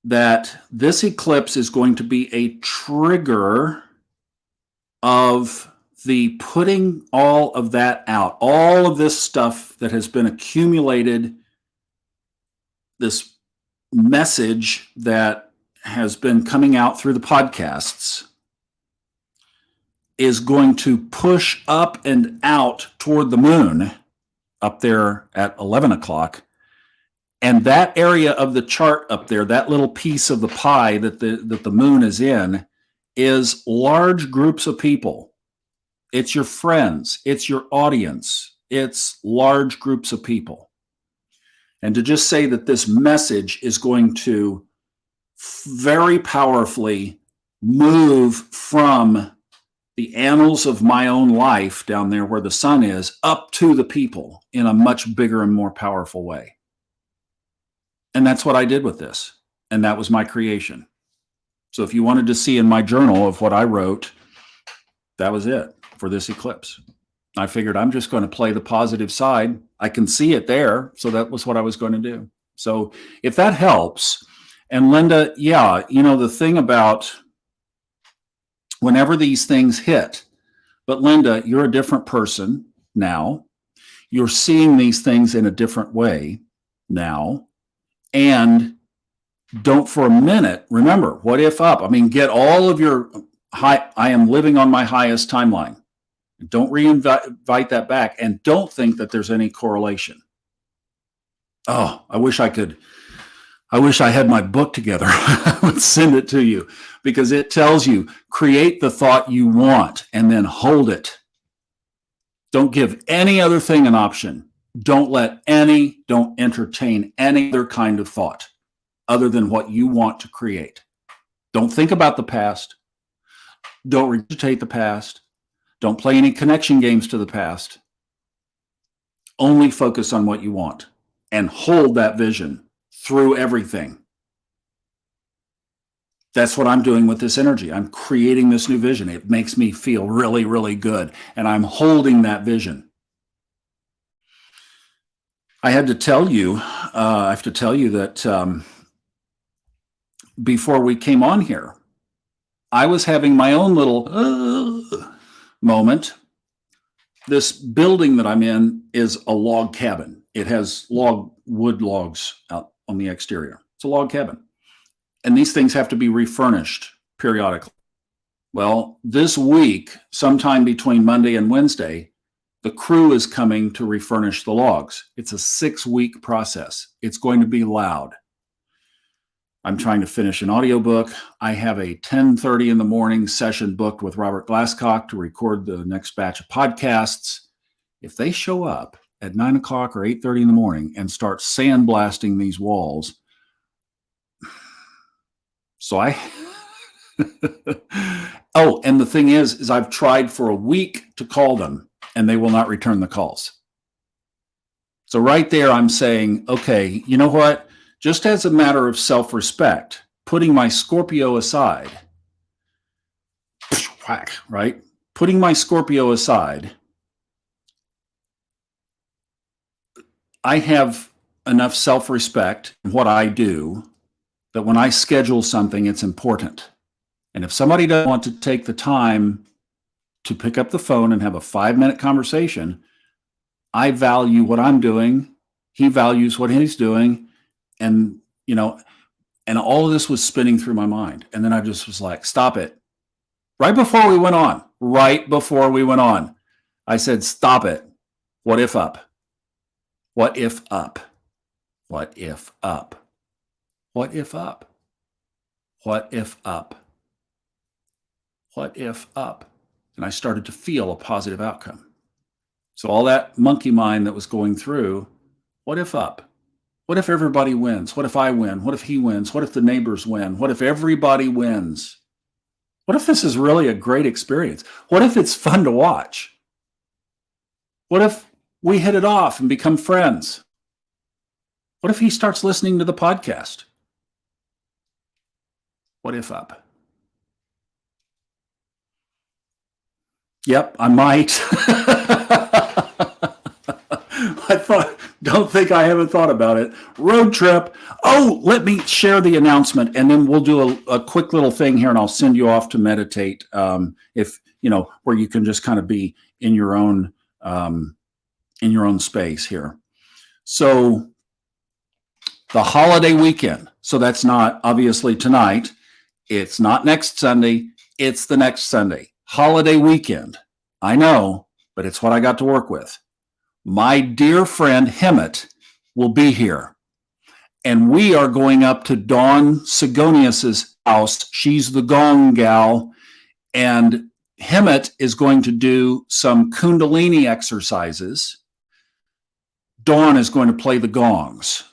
[SPEAKER 1] that this eclipse is going to be a trigger of the putting all of that out, all of this stuff that has been accumulated, this message that has been coming out through the podcasts is going to push up and out toward the moon up there at 11 o'clock. And that area of the chart up there, that little piece of the pie that the moon is in, is large groups of people. It's your friends, it's your audience, it's large groups of people. And to just say that this message is going to very powerfully move from the annals of my own life down there where the sun is up to the people in a much bigger and more powerful way. And that's what I did with this. And that was my creation. So if you wanted to see in my journal of what I wrote, that was it for this eclipse. I figured I'm just going to play the positive side. I can see it there. So that was what I was going to do. So if that helps, and Linda, yeah, you know, the thing about whenever these things hit, but Linda, you're a different person now. You're seeing these things in a different way now. And don't for a minute, remember, what if up? I mean, get all of your high, I am living on my highest timeline. Don't reinvite that back. And don't think that there's any correlation. Oh, I wish I had my book together. I would send it to you because it tells you, create the thought you want and then hold it. Don't give any other thing an option. Don't entertain any other kind of thought other than what you want to create. Don't think about the past. Don't regurgitate the past. Don't play any connection games to the past. Only focus on what you want and hold that vision through everything. That's what I'm doing with this energy. I'm creating this new vision. It makes me feel really, really good. And I'm holding that vision. I have to tell you that before we came on here, I was having my own little moment. This building that I'm in is a log cabin. It has wood logs out on the exterior. It's a log cabin. And these things have to be refurnished periodically. Well, this week, sometime between Monday and Wednesday, the crew is coming to refurnish the logs. It's a 6-week process. It's going to be loud. I'm trying to finish an audiobook. I have a 10:30 in the morning session booked with Robert Glasscock to record the next batch of podcasts. If they show up at 9 o'clock or 8:30 in the morning and start sandblasting these walls, so oh, and the thing is I've tried for a week to call them and they will not return the calls. So right there, I'm saying, okay, you know what? Just as a matter of self-respect, putting my Scorpio aside, right? Putting my Scorpio aside, I have enough self-respect in what I do that when I schedule something, it's important. And if somebody doesn't want to take the time to pick up the phone and have a 5-minute conversation, I value what I'm doing. He values what he's doing. And, and all of this was spinning through my mind. And then I just was like, stop it. Right before we went on, I said, stop it. What if up? What if up? What if up? What if up? What if up? What if up? And I started to feel a positive outcome. So all that monkey mind that was going through, what if up? What if everybody wins? What if I win? What if he wins? What if the neighbors win? What if everybody wins? What if this is really a great experience? What if it's fun to watch? What if we hit it off and become friends? What if he starts listening to the podcast? What if up? Yep, I might. Don't think I haven't thought about it. Road trip. Oh, let me share the announcement and then we'll do a quick little thing here and I'll send you off to meditate. If, where you can just kind of be in your own space here. So the holiday weekend. So that's not obviously tonight. It's not next Sunday. It's the next Sunday. Holiday weekend. I know, but it's what I got to work with. My dear friend Hemet will be here. And we are going up to Dawn Sigonius's house. She's the gong gal. And Hemet is going to do some Kundalini exercises. Dawn is going to play the gongs.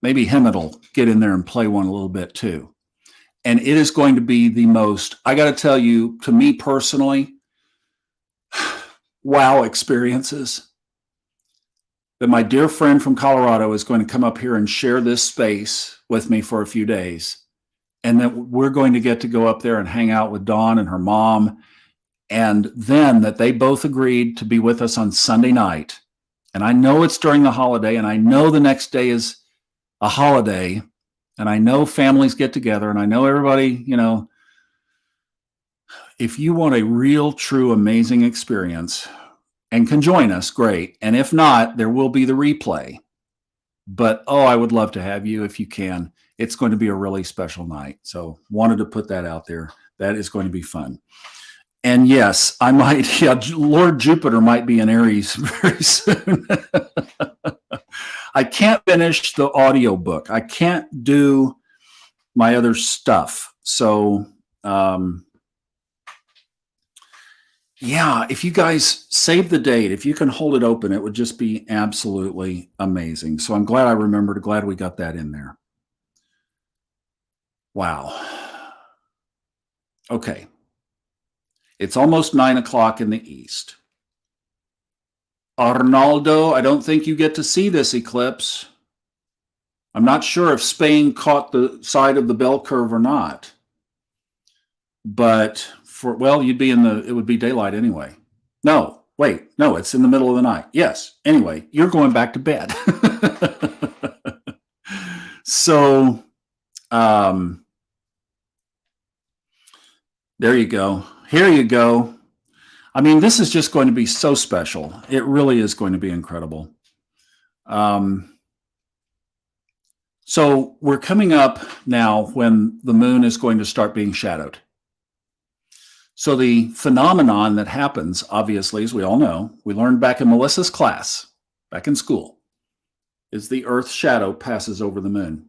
[SPEAKER 1] Maybe Hemet will get in there and play one a little bit too. And it is going to be the most, I got to tell you, to me personally, wow experiences. That my dear friend from Colorado is going to come up here and share this space with me for a few days. And that we're going to get to go up there and hang out with Dawn and her mom. And then that they both agreed to be with us on Sunday night. And I know it's during the holiday and I know the next day is a holiday and I know families get together and I know everybody, if you want a real, true, amazing experience, and can join us, great. And if not, there will be the replay. But, I would love to have you if you can. It's going to be a really special night. So wanted to put that out there. That is going to be fun. And yes, I might, Lord Jupiter might be in Aries very soon. I can't finish the audiobook. I can't do my other stuff. So, if you guys save the date, if you can hold it open, it would just be absolutely amazing. So I'm glad I remembered, glad we got that in there. Wow. Okay. It's almost 9 o'clock in the east. Arnaldo, I don't think you get to see this eclipse. I'm not sure if Spain caught the side of the bell curve or not. But you'd be it would be daylight anyway. No, wait, no, it's in the middle of the night. Yes. Anyway, you're going back to bed. So, there you go. Here you go. I mean, this is just going to be so special. It really is going to be incredible. So we're coming up now when the moon is going to start being shadowed. So the phenomenon that happens, obviously, as we all know, we learned back in Melissa's class, back in school, is the Earth's shadow passes over the moon.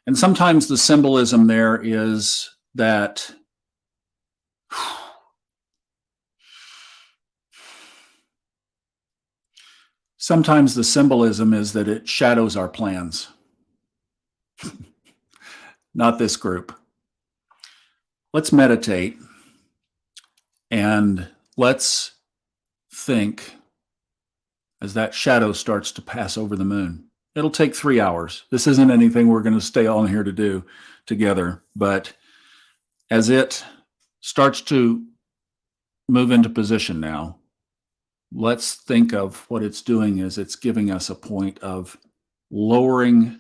[SPEAKER 1] And sometimes the symbolism there is that it shadows our plans. Not this group. Let's meditate and let's think as that shadow starts to pass over the moon. It'll take 3 hours. This isn't anything we're going to stay on here to do together, but as it starts to move into position now, let's think of what it's doing is it's giving us a point of lowering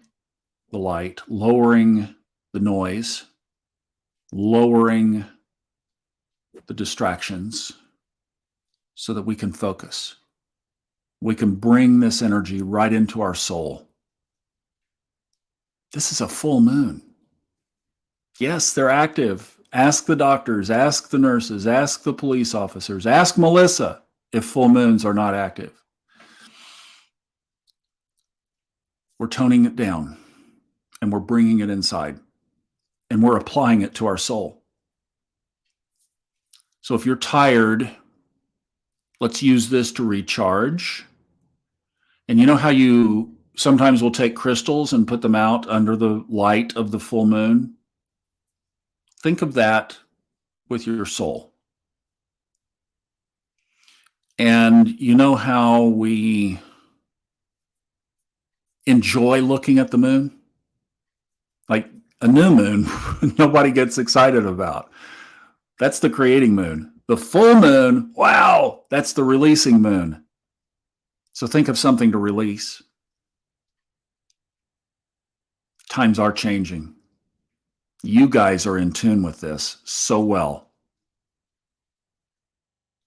[SPEAKER 1] the light, lowering the noise, lowering the distractions so that we can focus. We can bring this energy right into our soul. This is a full moon. Yes, they're active. Ask the doctors, ask the nurses, ask the police officers, ask Melissa if full moons are not active. We're toning it down and we're bringing it inside and we're applying it to our soul. So if you're tired, let's use this to recharge. And you know how you sometimes will take crystals and put them out under the light of the full moon? Think of that with your soul. And you know how we enjoy looking at the moon? Like a new moon, nobody gets excited about. That's the creating moon. The full moon, wow, that's the releasing moon. So think of something to release. Times are changing. You guys are in tune with this so well.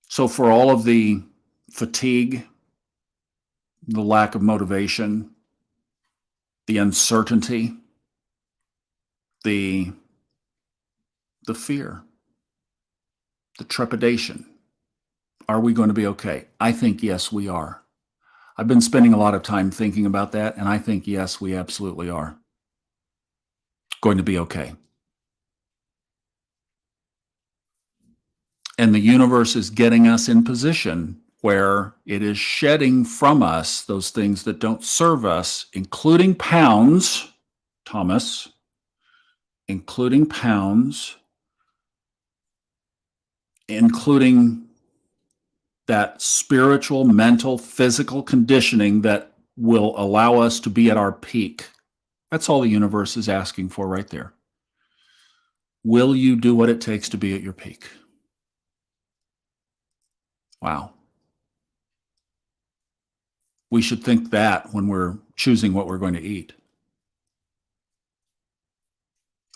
[SPEAKER 1] So for all of the fatigue, the lack of motivation, the uncertainty, the fear, the trepidation, are we going to be okay? I think yes, we are. I've been spending a lot of time thinking about that, and I think yes, we absolutely are going to be okay. And the universe is getting us in position where it is shedding from us those things that don't serve us, including pounds, Thomas, including pounds, including that spiritual, mental, physical conditioning that will allow us to be at our peak. That's all the universe is asking for right there. Will you do what it takes to be at your peak? Wow. We should think that when we're choosing what we're going to eat.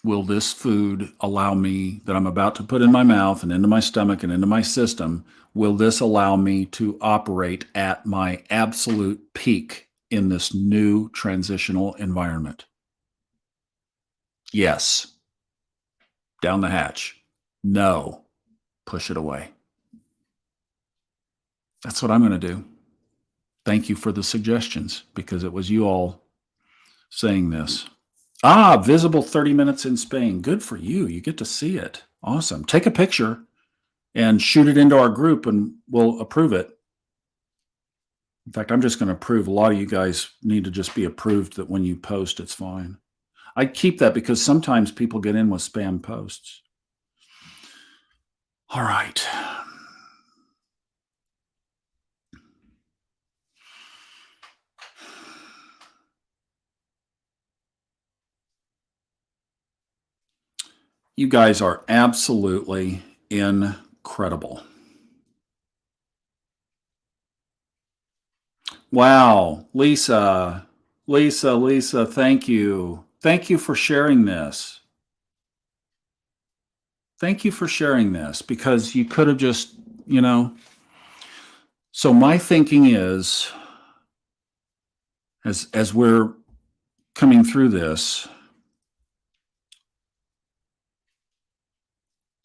[SPEAKER 1] Will this food allow me, that I'm about to put in my mouth and into my stomach and into my system, will this allow me to operate at my absolute peak in this new transitional environment? Yes. Down the hatch. No. Push it away. That's what I'm going to do. Thank you for the suggestions, because it was you all saying this. Visible 30 minutes in Spain. Good for you. You get to see it. Awesome. Take a picture and shoot it into our group and we'll approve it. In fact, I'm just going to approve. A lot of you guys need to just be approved that when you post, it's fine. I keep that because sometimes people get in with spam posts. All right. You guys are absolutely incredible. Wow, Lisa, thank you. Thank you for sharing this. Thank you for sharing this because you could have just, you know. So my thinking is, as we're coming through this,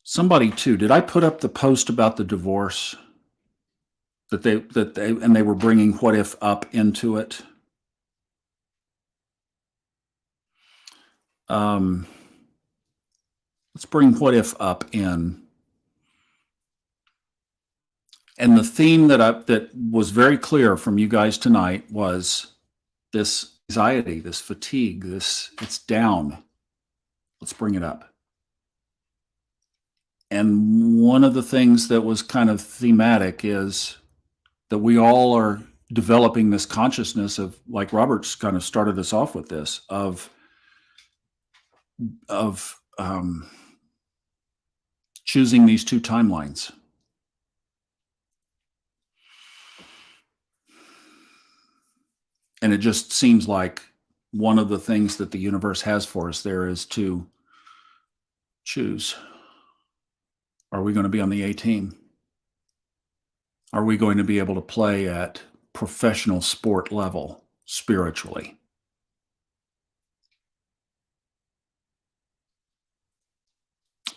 [SPEAKER 1] somebody too, did I put up the post about the divorce that they were bringing what if up into it? Let's bring what if up in. And the theme that was very clear from you guys tonight was this anxiety, this fatigue, it's down. Let's bring it up. And one of the things that was kind of thematic is that we all are developing this consciousness of, like Robert's kind of started us off with this, of choosing these two timelines. And it just seems like one of the things that the universe has for us there is to choose. Are we going to be on the A team? Are we going to be able to play at professional sport level spiritually?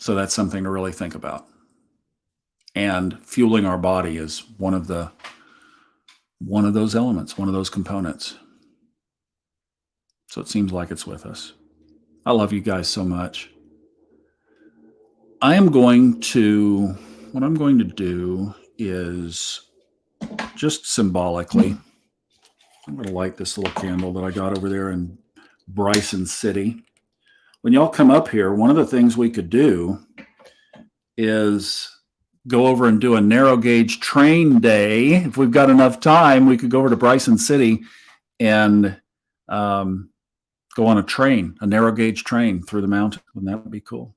[SPEAKER 1] So that's something to really think about. And fueling our body is one of those elements, one of those components. So it seems like it's with us. I love you guys so much. What I'm going to do is just symbolically, I'm going to light this little candle that I got over there in Bryson City. When y'all come up here, one of the things we could do is go over and do a narrow gauge train day. If we've got enough time, we could go over to Bryson City and go on a narrow gauge train through the mountain. Wouldn't that be cool?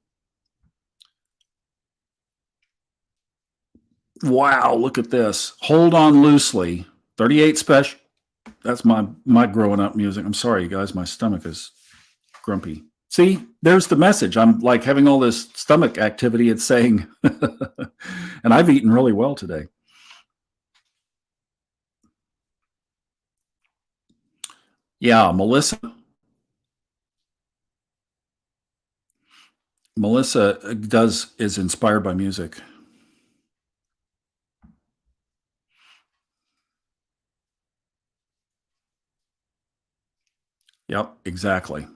[SPEAKER 1] Wow, look at this. Hold on loosely. 38 special. That's my growing up music. I'm sorry, you guys. My stomach is grumpy. See, there's the message. I'm like having all this stomach activity. It's saying, and I've eaten really well today. Yeah, Melissa is inspired by music. Yep, exactly.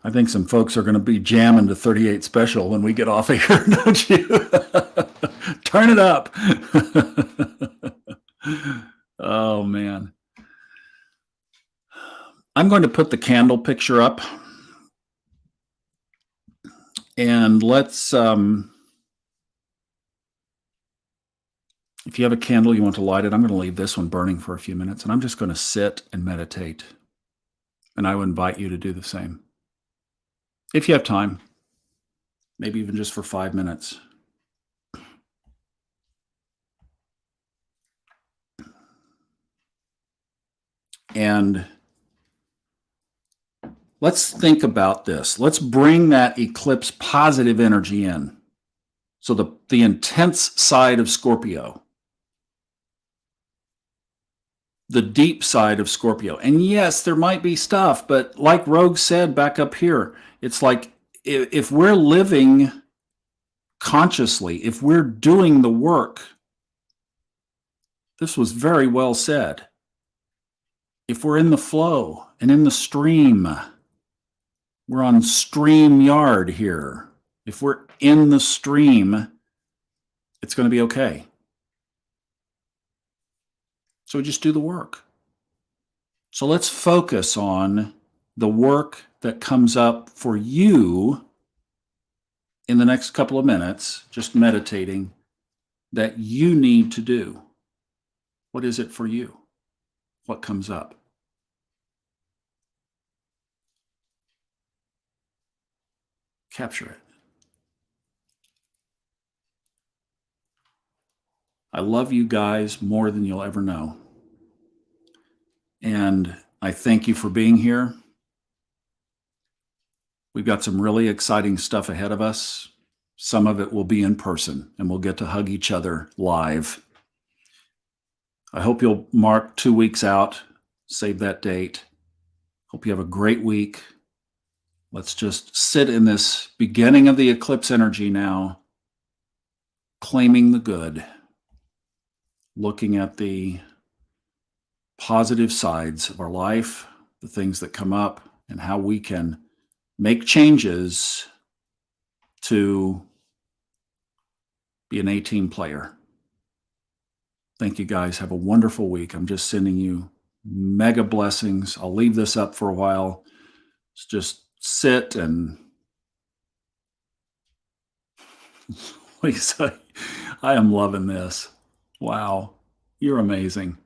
[SPEAKER 1] I think some folks are going to be jamming to 38 special when we get off of here, don't you? Turn it up. Oh, man. I'm going to put the candle picture up. And let's, if you have a candle, you want to light it, I'm going to leave this one burning for a few minutes, and I'm just going to sit and meditate. And I would invite you to do the same. If you have time, maybe even just for 5 minutes. And let's think about this. Let's bring that eclipse positive energy in. So the intense side of Scorpio, the deep side of Scorpio. And yes, there might be stuff, but like Rogue said back up here, it's like if we're living consciously, if we're doing the work, this was very well said. If we're in the flow and in the stream, we're on StreamYard here. If we're in the stream, it's going to be okay. So we just do the work. So let's focus on the work that comes up for you in the next couple of minutes, just meditating, that you need to do. What is it for you? What comes up? Capture it. I love you guys more than you'll ever know. And I thank you for being here. We've got some really exciting stuff ahead of us. Some of it will be in person, and we'll get to hug each other live. I hope you'll mark 2 weeks out, save that date. Hope you have a great week. Let's just sit in this beginning of the eclipse energy now, claiming the good, looking at the positive sides of our life, the things that come up, and how we can make changes to be an A-team player. Thank you guys. Have a wonderful week. I'm just sending you mega blessings. I'll leave this up for a while. Just sit and Lisa, I am loving this. Wow. You're amazing.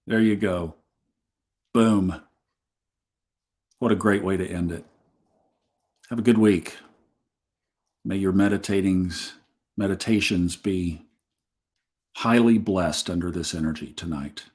[SPEAKER 1] There you go. Boom. What a great way to end it. Have a good week. May your meditations be highly blessed under this energy tonight.